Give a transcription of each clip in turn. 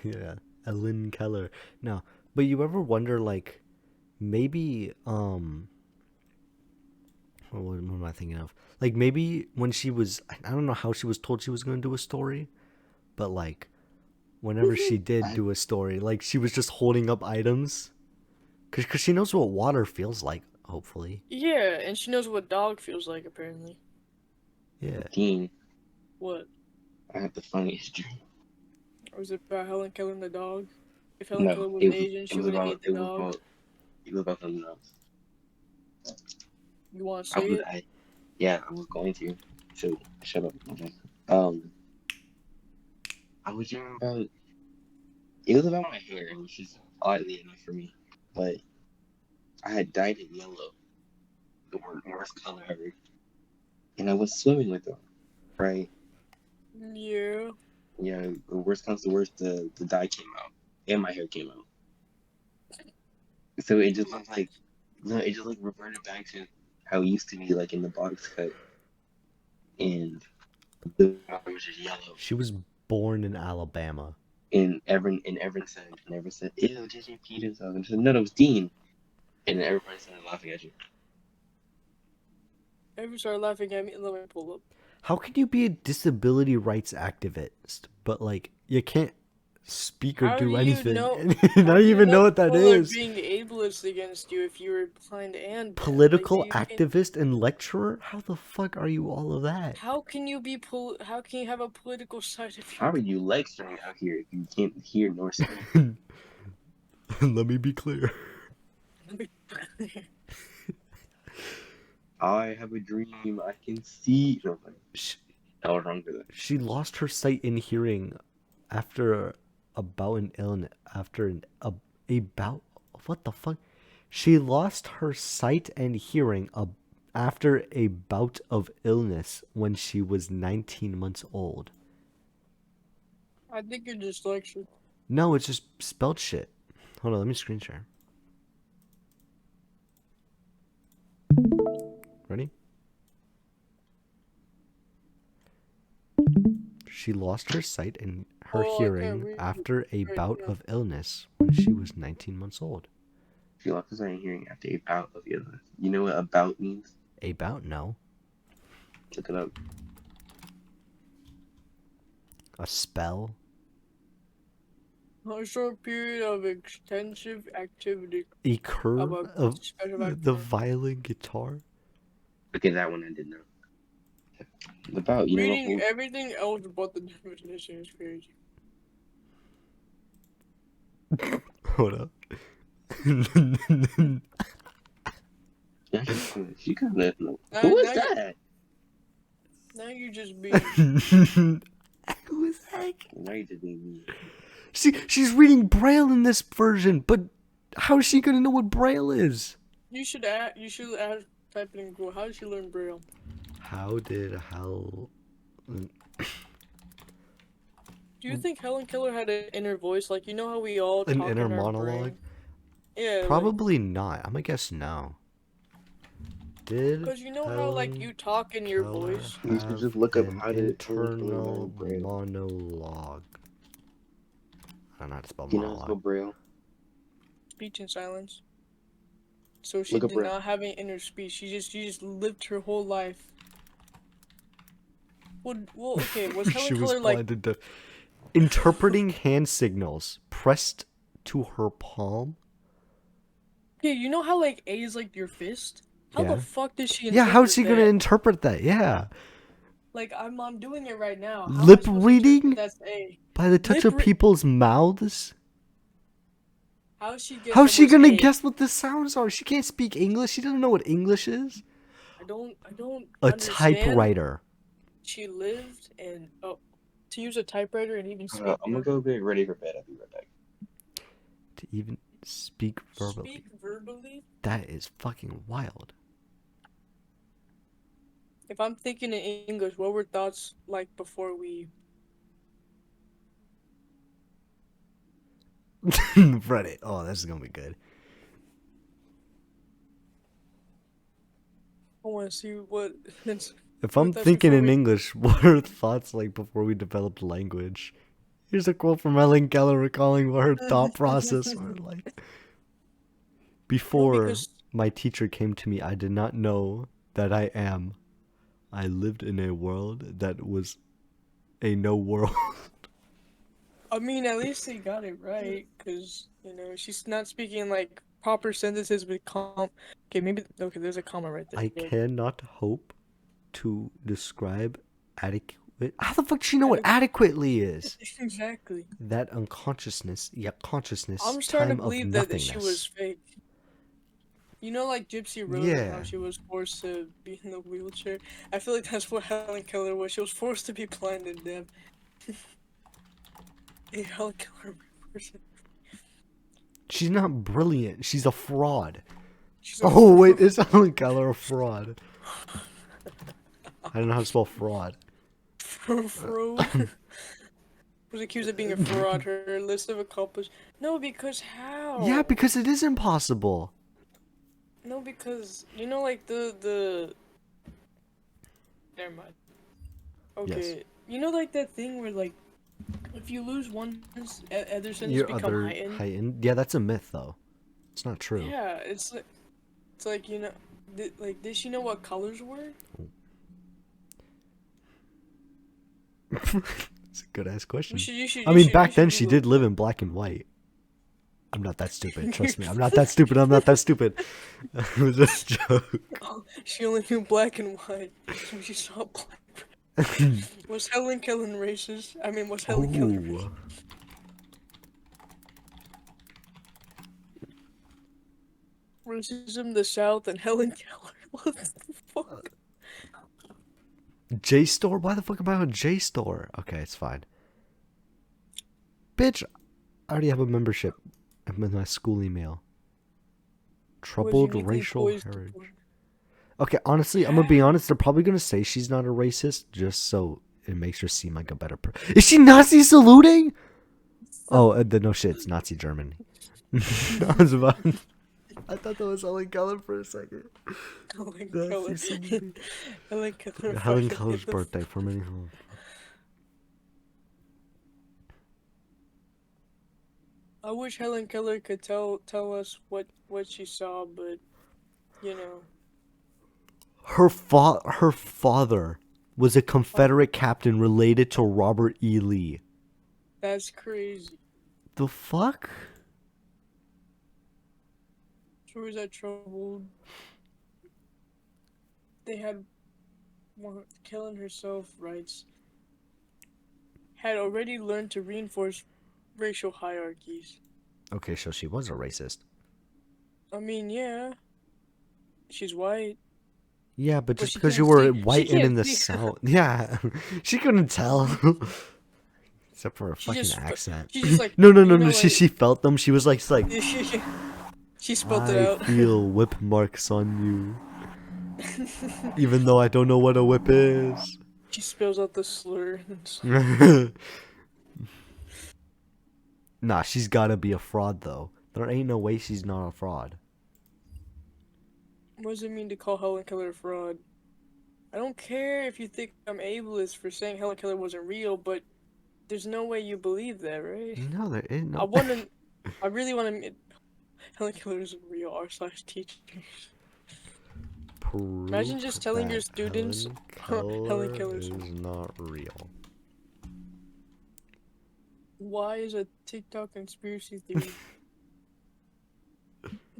Yeah, Ellen Keller. No, but you ever wonder like maybe what am I thinking of? Like maybe when she was, I don't know how she was told she was going to do a story, but like whenever she did I do a story, like she was just holding up items because she knows what water feels like. Hopefully, Yeah, and she knows what dog feels like, apparently. yeah. Dean, What? I have the funniest dream. Or was it about Helen Keller and the dog? If Helen No, Keller was it was Asian, it she was would have about ate the dog. it was about something else. You want to I say was it? I yeah, I was going to. So shut up. Okay. Um, I was dreaming about it was about my hair, which is oddly enough for me, but I had dyed it yellow, the worst color ever, and I was swimming with them, right? Yeah. Yeah, the worst comes to worst, the dye came out, and my hair came out. So it just looked like no, it just like reverted back to how it used to be, like in the box cut, and the water was just yellow. She was born in Alabama. And Evan said, "Ew, JJ peed himself." And I said, "No, that was Dean." And then everybody started laughing at you. Everyone started laughing at me and let me pull up. How can you be a disability rights activist, but like you can't speak or How do do you anything? know? And I How don't do you even know know what that people are is. being ableist against you if you were blind and deaf? Like, Political you can. activist and lecturer? How the fuck are you all of that? How can you be How can you have a political side if How you're are you lecturing out here if you can't hear nor speak? Let me be clear. blind? I have a dream. I can see. No, She, I was wrong for that. she lost her sight and hearing after about an illness. After a bout. What the fuck? She lost her sight and hearing after a bout of illness when she was 19 months old. I think you're dyslexic. No, it's just spelled shit. Hold on, let me screen share. Ready? She lost her sight and her Oh, I can't hearing read it after a right bout now. of illness when she was 19 months old. She lost her sight and hearing after a bout of illness. You know what a bout means? A bout? No. Look it up. A spell? A short period of extensive activity A of curve a of special the activity. violin guitar? Okay, that one I did know. The bout, you know the Reading whole. everything else but the definition is crazy. Hold up. Yeah, she kind of. Now, Who is now you, that? now you're just being. Who is that? Now you're just being mean. She's reading Braille in this version, but how is she gonna know what Braille is? You should add. You should add. Type it in Google. How did she learn Braille? How did Hal Do you think Helen Keller had an inner voice? Like, you know how we all an talk inner in our monologue? brain? Yeah, like, Probably not. I'm gonna guess no. Did cause you know how like Helen you talk in your Keller voice. You should have just look up an how to Helen Keller learn internal Braille. monologue? I don't know how to spell You know how to monologue. spell Braille? Speech and silence. So she Look up did Braille. not have an inner speech. She just lived her whole life. Well, okay. Was Helen She was Keller like? blind and deaf. Interpreting hand signals pressed to her palm. Okay, you know how like A is like your fist? How the Yeah. fuck did she Yeah, how's interpret she gonna that? interpret that? Yeah. Like I'm doing it right now. How am I Lip supposed to interpret reading that's A? by the touch Lip of re- people's mouths. How she guess How's that she was gonna A? guess what the sounds are? She can't speak English. She doesn't know what English is. I don't A understand. typewriter. She lived and to use a typewriter and even speak I'm gonna go get ready for bed. I'll be right back. To even speak verbally. speak verbally. That is fucking wild. If I'm thinking in English, what were thoughts like before we? Reddit. Oh, this is gonna be good. I want to see what If what I'm thoughts thinking before in we. English, what are thoughts like before we developed language? Here's a quote from Helen Keller recalling what her thought process were like. No, Before because my teacher came to me, I did not know that I am. I lived in a world that was a no world. I mean, at least they got it right, because, she's not speaking like proper sentences with Okay, maybe. Okay, there's a comma right there. I Good. cannot hope to describe adequate. How the fuck does she know what Adequate. adequately is? Exactly. That unconsciousness, yeah, consciousness, I'm starting to time of believe that she was nothingness. fake. Like Gypsy Rose and how Yeah. she was forced to be in the wheelchair. I feel like that's what Helen Keller was. She was forced to be blind and deaf. A Helen Keller person. She's not brilliant. She's a fraud. She's a Oh, wait, is Helen Keller a fraud? I don't know how to spell fraud. fraud. Was accused of being a fraud. Her list of accomplishments. No, because how? Yeah, because it is impossible. No, because like the. Never mind. Yes. Okay, like that thing where like, if you lose one, other senses Your become other heightened. heightened. Yeah, that's a myth, though. It's not true. Yeah, it's like did she know what colors were? It's a good ass question. You should. I You mean, should. You back then should she Google did live that. in black and white. I'm not that stupid. Trust me. I'm not that stupid. I'm not that stupid. It was just a joke. Oh, she only knew black and white, so she saw black. Was Helen Keller racist? I mean, was Helen Keller racist? Ooh. Racism, the South, and Helen Keller. What the fuck? JSTOR? Why the fuck am I on JSTOR? Okay, it's fine. Bitch, I already have a membership with my school email. Was Troubled uniquely racial poised to heritage. form- Okay, honestly, I'm gonna be honest. They're probably gonna say she's not a racist just so it makes her seem like a better person. Is she Nazi saluting? Oh, no shit, it's Nazi German. I was about. I thought that was Helen Keller for a second. Helen Nazi Keller. saluting. Helen Keller. Helen fucking Keller's hit the birthday for many. I wish Helen Keller could tell us what she saw, but Her father was a Confederate captain related to Robert E. Lee. that's crazy. The fuck? Stories that troubled. They had one. Killing herself writes had already learned to reinforce racial hierarchies. Okay, so she was a racist. I mean, yeah, she's white. Yeah, but just she because you can't were see. white She and in can't the see. South. Yeah, she couldn't tell. Except for a She fucking just. accent. She just like. No, Like, she felt them. She was like, she spelled it I out. feel whip marks on you. Even though I don't know what a whip is. She spells out the slur. Nah, she's gotta be a fraud, though. There ain't no way she's not a fraud. What does it mean to call Helen Keller a fraud? I don't care if you think I'm ableist for saying Helen Keller wasn't real, but there's no way you believe that, right? No, there ain't no. I really want to admit Helen Keller isn't real, r/teacher. Imagine Proof just telling your that students Helen Helen Keller Keller's is not real. Why is a TikTok conspiracy theory?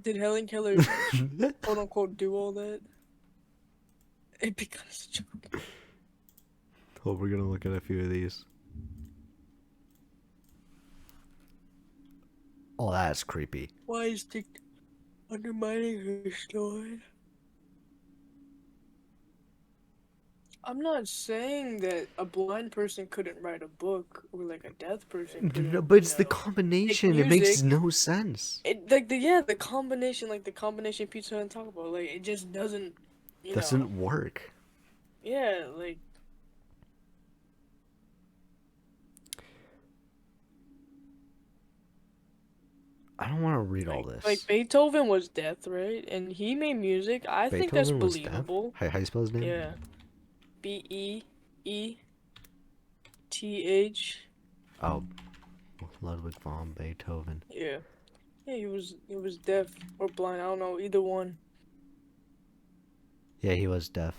Did Helen Keller quote unquote do all that? It becomes a joke. Oh, we're gonna look at a few of these. Oh, that's creepy. Why is TikTok undermining her story? I'm not saying that a blind person couldn't write a book or like a deaf person couldn't. But it's the combination. It makes no sense. The combination, like the combination Pizza Hut and Taco Bell, like it just doesn't, Doesn't work. Yeah, like. I don't want to read all this. Like Beethoven was deaf, right? And he made music. I think that's Beethoven was deaf? believable. How you spell his name? Yeah. BEETH. Oh, Ludwig von Beethoven. Yeah. Yeah, he was deaf or blind. I don't know, either one. Yeah, he was deaf.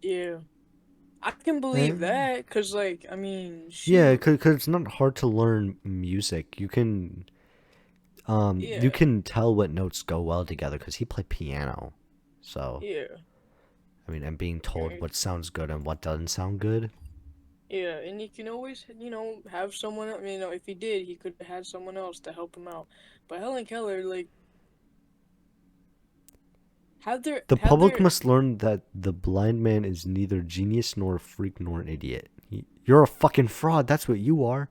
Yeah. I can believe And that, cause like, I mean, yeah, shoot. cause it's not hard to learn music. You Yeah. can tell what notes go well together because he played piano. So, Yeah. I mean, and being told Right. what sounds good and what doesn't sound good. Yeah, and you can always, have someone. I mean, if he did, he could have had someone else to help him out. But Helen Keller, like, The have public there. must learn that the blind man is neither genius nor a freak nor an idiot. You're a fucking fraud. That's what you are.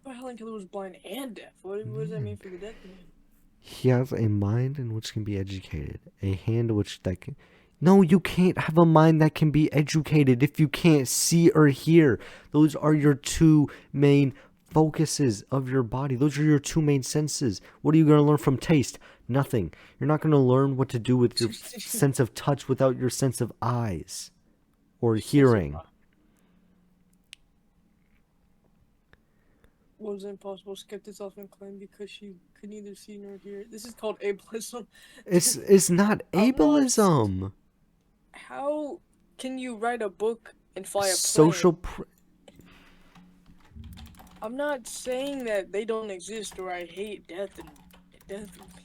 But Helen Keller was blind and deaf. What does that mean for the deaf man? He has a mind in which can be educated, a hand which that can. No, you can't have a mind that can be educated if you can't see or hear. Those are your two main focuses of your body. Those are your two main senses. What are you going to learn from taste? Nothing. You're not going to learn what to do with your sense of touch without your sense of eyes or Sense of hearing. was impossible. Skeptics often claim because she could neither see nor hear. This is called ableism. It's not I'm not. ableism. How can you write a book and fly a Social. plane? I'm not saying that they don't exist or I hate deaf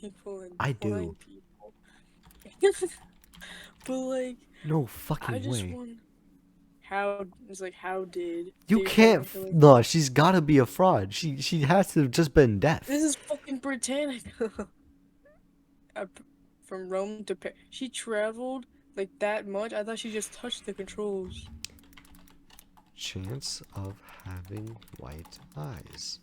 people and I do. blind people. But like, No I fucking just way. want how it's like You did can't. Helen Keller? No, she's gotta be a fraud. She has to have just been deaf. This is fucking Britannica. Uh, From Rome to Paris. She traveled like that much. I thought she just touched the controls. Chance of having white eyes.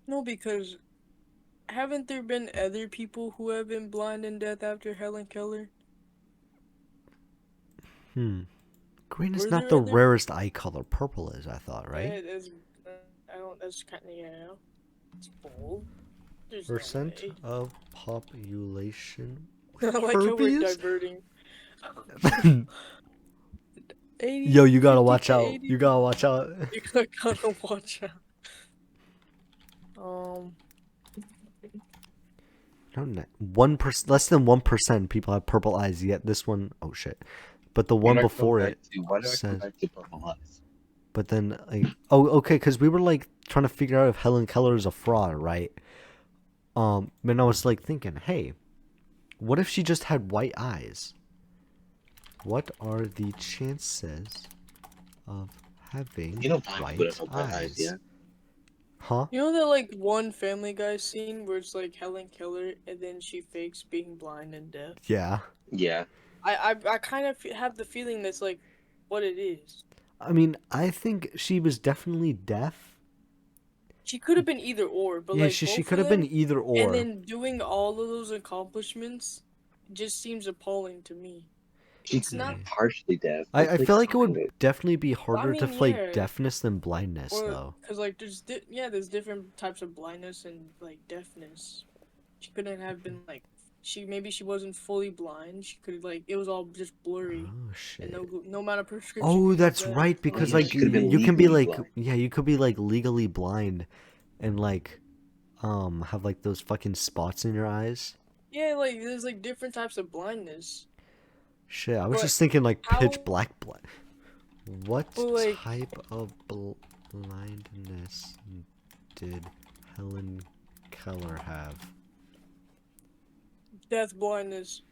No, because haven't there been other people who have been blind and deaf after Helen Keller? Green is Were not there the other? rarest eye color. Purple is, I thought, right? Yeah, that's. I don't. That's kind of It's bold. There's no Percent way. of population I with like how we're herpes? diverting. 80, Yo, you gotta 50 watch to out. 80. You gotta watch out. You gotta watch out. Um, No, 1%, less than 1% people have purple eyes. Yet this one, oh shit. But the Why one do I come before back it to? Why do I come says. back to Purple Eyes? But then, like, oh, okay, because we were like trying to figure out if Helen Keller is a fraud, right? And I was like thinking, hey, what if she just had white eyes? What are the chances of having You know, blind people white don't have white eyes, eyes? yeah. Huh? you know that like one Family Guy scene where it's like Helen Keller and then she fakes being blind and deaf. Yeah. Yeah. I kind of have the feeling that's like what it is. I mean, I think she was definitely deaf. She could have been either or, but Yeah, like she both could of have been them, either and or. then doing all of those accomplishments just seems appalling to me. She's It's not. partially deaf. I That's like feel like it kind would of. definitely be I harder to mean, play yeah, deafness than blindness, or though. because like there's different types of blindness and like deafness. She couldn't have been like she wasn't fully blind. She could like it was all just blurry, Oh, and shit. no amount of prescription Oh, could help that's that. right, Oh because, yeah, like, she could have been you can be, legally like, blind. yeah, you could be, like, legally blind and, like, have, like, those fucking spots in your eyes. Yeah, like there's like different types of blindness, Shit, I was but just thinking, like, pitch how? black blind. What But like type of blindness did Helen Keller have? death blindness.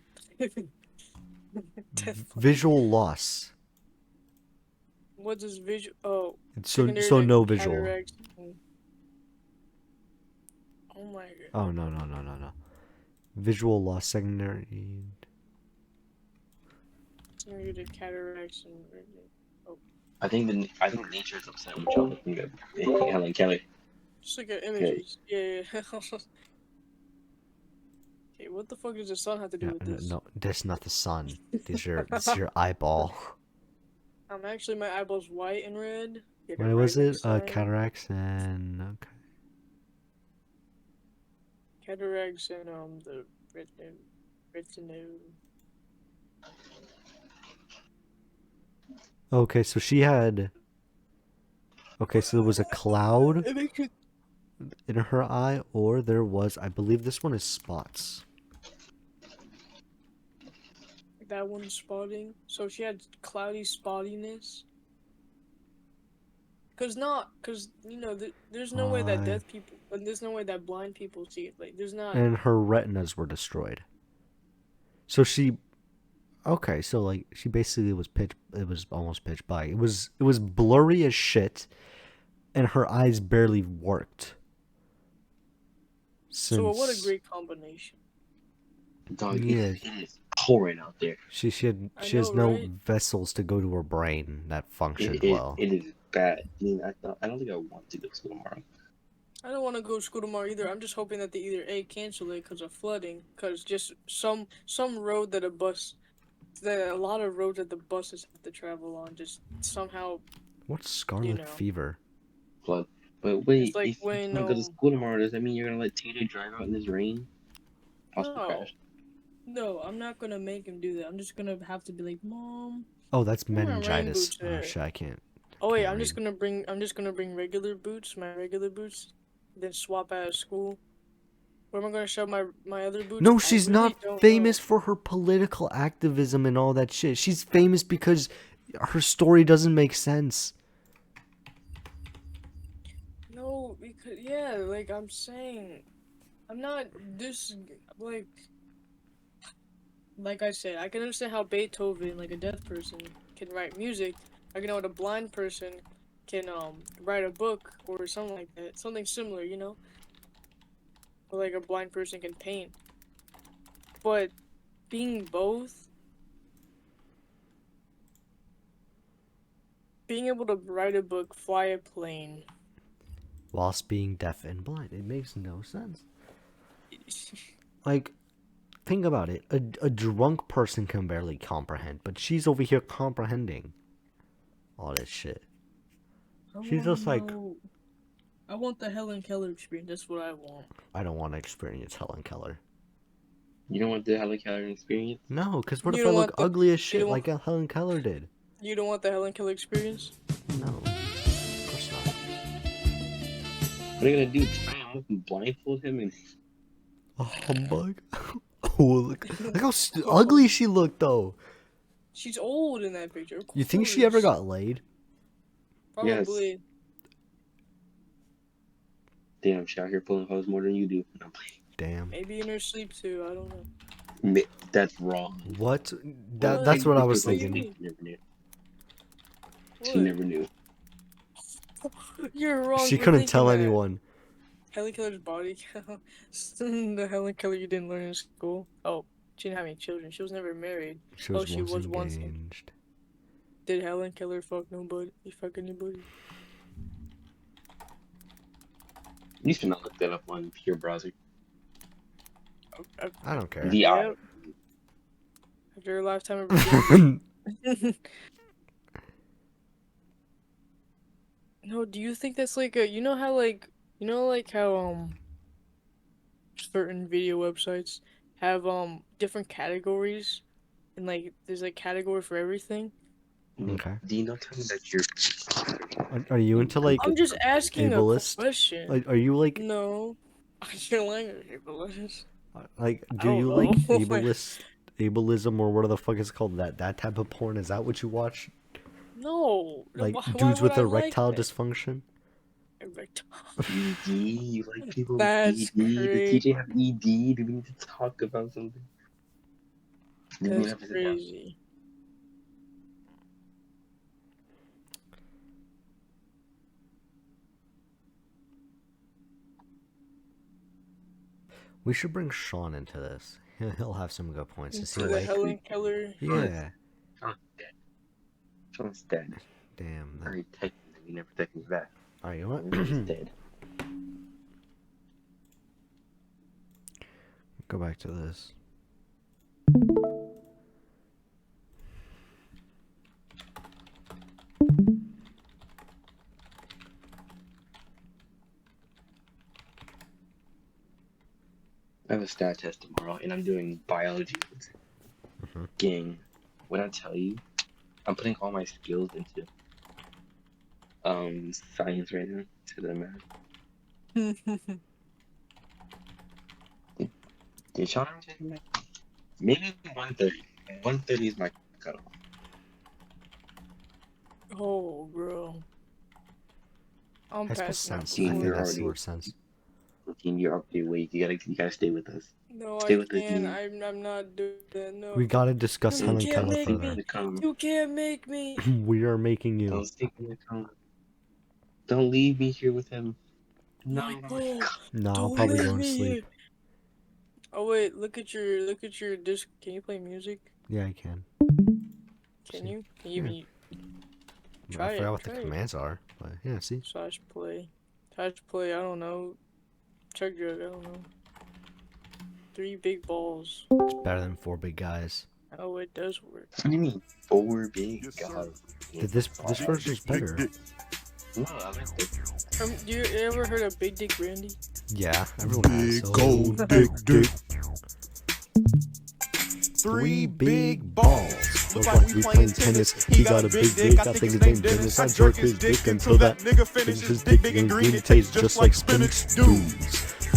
Death blindness. Visual loss. What does visual? Oh, So secondary to no visual. cataracts. Oh my god. Oh, no. Visual loss secondary. Secondary to cataracts and. Oh, I think nature is upset with y'all looking at Helen Keller. just look at Okay. images. Yeah. Okay, what the fuck does the sun have to do Yeah, with this? no, that's not the sun. This is your eyeball. Actually, my eyeball's white and red. Get it What right was it? next time. Cataracts and okay. Cataracts and the retinue. Okay, so she had. Okay, so there was a cloud It makes you in her eye, or there was, I believe this one is spots. that one spotting. So she had cloudy spottiness. Cause you know, there's no way that Eye. deaf people, and there's no way that blind people see it. Like, there's not. And her retinas were destroyed. So she. Okay, so like she basically was pitch. It was almost pitch black. It was blurry as shit, and her eyes barely worked. So what a Since great combination. Dog, yeah, it is pouring out there. I she has know, no right? vessels to go to her brain that functioned well. It is bad. I mean, I don't think I want to go to school tomorrow. I don't want to go to school tomorrow either. I'm just hoping that they either A, cancel it because of flooding, because just some road that a lot of roads that the buses have to travel on just somehow, What's you scarlet know. fever? But It's wait, like if you when want to go to school tomorrow, does that mean you're gonna let Tater drive out in this rain? Possible no, crash. no, I'm not gonna make him do that. I'm just gonna have to be like, Mom, Oh, that's where my rain meningitis. boots Oh at? shit, I can't. Oh wait, Can't read. I'm just gonna bring regular boots, my regular boots, then swap out of school. Where am I gonna shove my other boots? No, I she's really not don't famous know. for her political activism and all that shit. She's famous because her story doesn't make sense. No, because yeah, like I'm saying, I'm not this like like I said, I can understand how Beethoven, like a deaf person, can write music. I can know what a blind person can write a book or something like that, something similar, you know, or like a blind person can paint. But being both, being able to write a book, fly a plane. Whilst being deaf and blind. It makes no sense. Like, think about it. A drunk person can barely comprehend, but she's over here comprehending all this shit. I She's want to just like, know. I want the Helen Keller experience. That's what I want. I don't want to experience Helen Keller. You don't want the Helen Keller experience? No, because what You if I don't look want the ugly as you shit don't like Helen Keller did? you don't want the Helen Keller experience. No, of course not. What are you gonna do? Try him up and blindfold him and A humbug? Oh, look how ugly she looked, though. She's old in that picture. Of You think she ever course. got laid? yes, Probably. damn, she out here pulling hose more than you do. No, Damn. Maybe in her sleep too. I don't know. that's wrong. What? What? That's what I was What do you thinking. mean? She never knew. She What? never knew. You're wrong She for couldn't thinking tell that. anyone. Helen Keller's body count. The Helen Keller you didn't learn in school. Oh, she didn't have any children. She was never married. She Oh, was she once was once. engaged. Did Helen Keller fuck nobody? Fuck anybody? You should not look that up on your browser. I don't care. VR. Yep. After a lifetime of virginity. No, do you think that's like a you know how certain video websites have different categories and like there's like category for everything? Okay. Do you know tell me that you're Are you into like I'm just asking a ableist? question. Are you like No. You're language ableist. I do don't you like know. ableism or what the fuck is it called that type of porn? Is that what you watch? No. Like Why dudes would with I like erectile that? dysfunction? ED? You like people with That's ED? Does crazy. TJ have ED? Do we need to talk about something? Do we That's have to sit down? crazy. We should bring Sean into this. He'll have some good points. Is he Into the awake? Helen Keller. Yeah. Sean's dead. Sean's dead. Damn. I already texted him. He never texted me back. Alright, you know what? He's dead. Go back to this. I have a stat test tomorrow, and I'm doing biology. Mhm. Gang, when I tell you, I'm putting all my skills into science right now to the math. Did Sean ever take me? Maybe 130. 130 is my cutoff. Oh, bro. I'm That makes passing out sense. I Dean, think before. you're that already makes sense. Dean, you're already awake. You gotta stay with us. No, Stay I with us, can't. Dean. I'm not doing that. No. We gotta discuss You Helen can't Keller make further. me. To come. You can't make me. We are making you. Don't stick in the come. Don't leave me here with him. No. Michael, No, I'll don't probably leave go to me sleep. here. Oh wait, look at your disc. Can you play music? Yeah, I can. Can you? Can you Yeah. be I try forgot it? what the Try it. commands are. But yeah, see? Slash play. Slash play. I don't know. Check drug. I don't know. 3 big balls. It's better than 4 big guys. Oh, it does work. What do you mean? 4 big guys. This version's better. No, I like this. Do you ever heard of Big Dick Randy? Yeah, everyone has. Big So gold dick dick. 3 big balls. Look like we playing tennis. He got a big dick. I think his name Dennis. I jerk his dick until that nigga finishes dick big and green. It tastes just like spinach.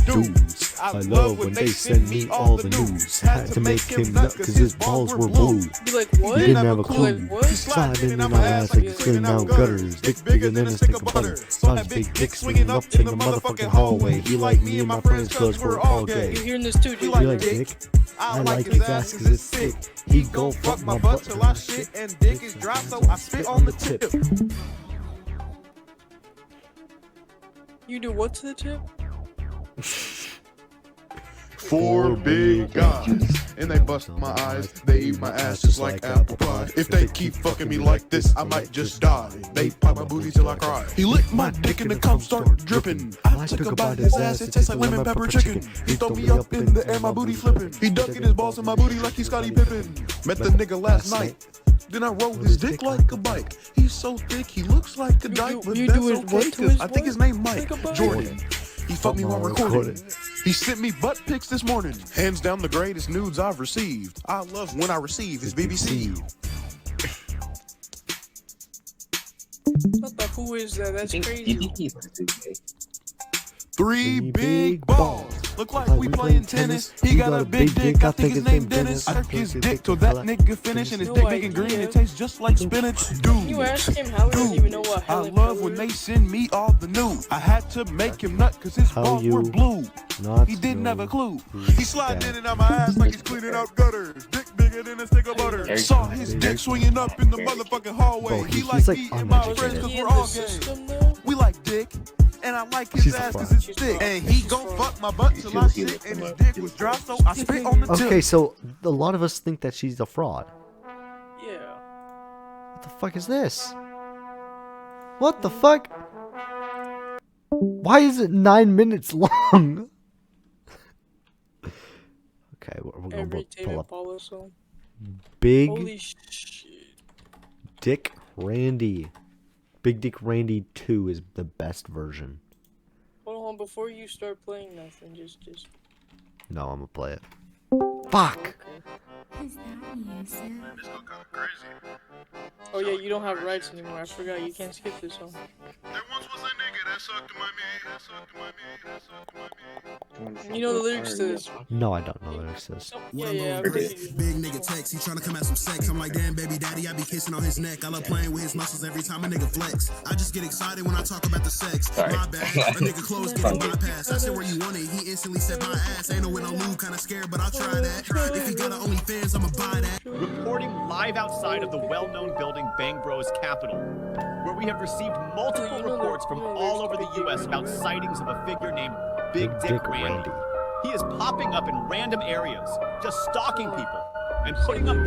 Dudes, I love when they send me all the news. Had to make him nut cause his balls were blue. Be like, what? He didn't have a clue. Like, what? He sliding in my ass like he's cleaning out gutters. Dick bigger than a stick of butter. Saw his big dick swinging up in the motherfucking hallway. He like me and my friends cause we're all gay. You're hearing this too, dude. You like dick? I like his ass cause it's thick. He go fuck my butt till I shit and dick is dry so I spit on the tip. You do what to the tip? 4 big guys, and they bust my eyes. They eat my ass just like apple pie. If they keep fucking me like this, I might just die. They pop my booty till I cry. He licked my dick and the cum start dripping. I took a bite of his ass, it tastes like lemon pepper chicken. He throw me up in the air, my booty flipping. He ducking his balls in my booty like he's Scottie Pippen. Met the nigga last night. Then I rode his dick like a bike. He's so thick, he looks like a dyke, but you that's do his okay, what to 'cause his I think his name Mike Like a bike? Jordan. He fucked me while recording. He sent me butt pics this morning. Hands down the greatest nudes I've received. I love when I receive his BBC. What the who is that? That's You crazy. think he's okay? 3 big balls. Look like we playing tennis. He got a big dick. I think his name Dennis. I jerk his dick till that nigga finish and his dick big and green. It tastes just like spinach. Can you ask him how he doesn't even know what I Helen love Keller when they is? send me all the news. I had to make him nut cause his How balls you were blue. Not He didn't have a clue. who's He sliding that? in and out my ass like he's cleaning out gutters. Dick bigger than a stick of butter. Eric- Saw his dick swinging up in the motherfucking hallway. Bro, He he's like like me and my friends uneducated. cause He we're in all the gay. system though? We like dick. And I like his She's a ass fraud. cause it's She's thick. fraud. And he She's gon' fraud. fuck my butt till I shit and his dick was dry so I spit on the tip. Okay, so a lot of us think that she's a fraud. Yeah. What the fuck is this? What the fuck? Why is it 9 minutes long? Okay, we're gonna Every pull Tame up Impala song. Big Holy shit. Dick Randy. Big Dick Randy 2 is the best version. Hold on, before you start playing nothing, just. No, I'm gonna play it. Fuck! Okay. Is that you, sir? Oh yeah, you don't have rights anymore. I forgot you can't skip this song. There once was a nigga that sucked my meat, that sucked my meat, that sucked my meat. You know the lyrics to this. No, I don't know what it says. Yeah, Big okay. nigga text, he tryna come at some sex. I'm like, damn, baby daddy, I be kissing on his neck. I love playing with his muscles every time a nigga flex. I just get excited when I talk about the sex. Sorry. My bad, a nigga clothes getting bypassed. I said where you want it, he instantly said my ass. Ain't no with no lube, kinda scared, but I'll try that. If he got an OnlyFans, I'ma buy that. Reporting live outside of the well-known building Bang Bros Capital, where we have received multiple reports from all over the U.S. about sightings of a figure named Big Dick Randy. He is popping up in random areas, just stalking people and putting up